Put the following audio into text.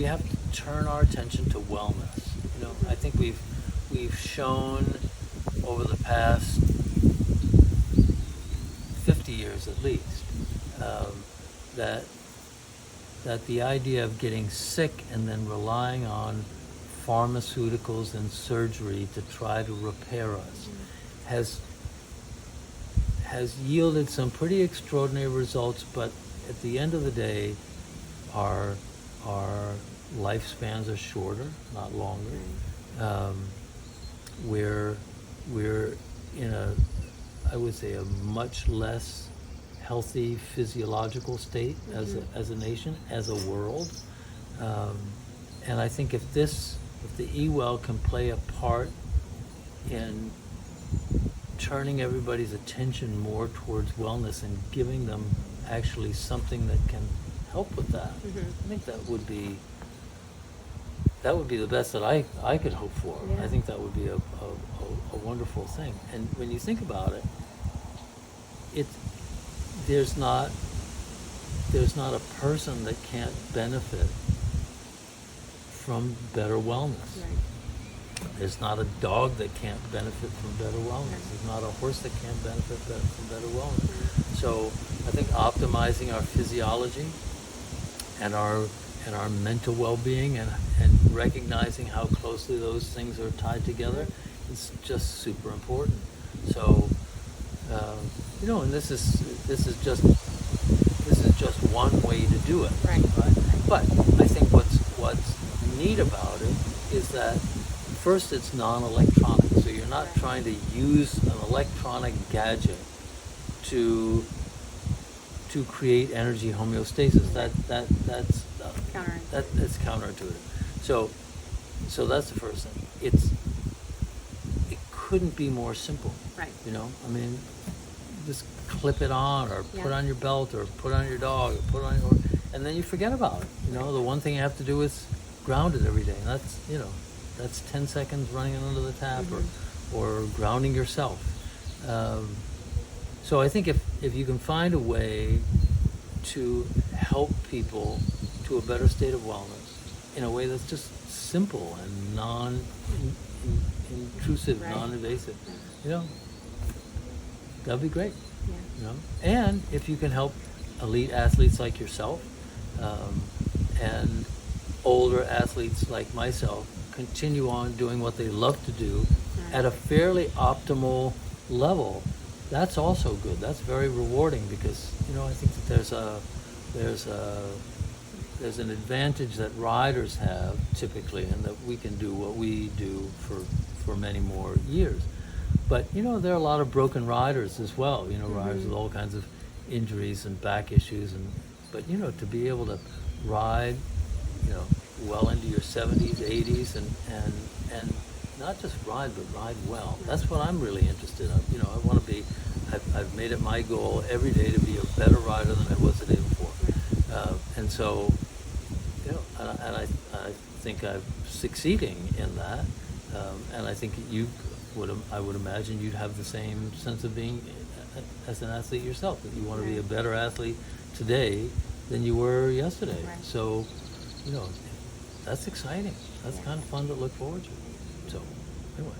We have to turn our attention to wellness. I think we've shown over the past 50 years at least that the idea of getting sick and then relying on pharmaceuticals and surgery to try to repair us has yielded some pretty extraordinary results, but at the end of the day, our lifespans are shorter, not longer. We're in I would say, a much less healthy physiological state as a nation, as a world. And I think if the eWell can play a part in turning everybody's attention more towards wellness and giving them actually something that can help with that, I think that would be the best that I could hope for. Yeah. I think that would be a wonderful thing. And when you think about it, there's not a person that can't benefit from better wellness. Right. There's not a dog that can't benefit from better wellness. There's not a horse that can't benefit from better wellness. Right. So I think optimizing our physiology and our mental well-being and recognizing how closely those things are tied together is just super important. So and this is just one way to do it. Right. But I think what's neat about it is that first it's non-electronic, so you're not trying to use an electronic gadget to create energy homeostasis. That's counterintuitive. So that's the first thing. It couldn't be more simple. Right. Just clip it on, or put on your belt, or put on your dog, or put on and then you forget about it. The one thing you have to do is ground it every day. And that's 10 seconds running it under the tap, or grounding yourself. So I think if you can find a way to help people to a better state of wellness in a way that's just simple and non-intrusive, non-invasive, that'd be great. Yeah. And if you can help elite athletes like yourself, and older athletes like myself continue on doing what they love to do at a fairly optimal level, that's also good. That's very rewarding, because I think that there's an advantage that riders have typically, and that we can do what we do for many more years. But there are a lot of broken riders as well. Riders with all kinds of injuries and back issues, but to be able to ride well into your 70s, 80s, and not just ride, but ride well. That's what I'm really interested in. I want to be. I've made it my goal every day to be a better rider than I was the day before, and so and I think I'm succeeding in that, and I think I would imagine you'd have the same sense of being as an athlete yourself, that you want to be a better athlete today than you were yesterday. Right. So, that's exciting. That's kind of fun to look forward to. So, anyway.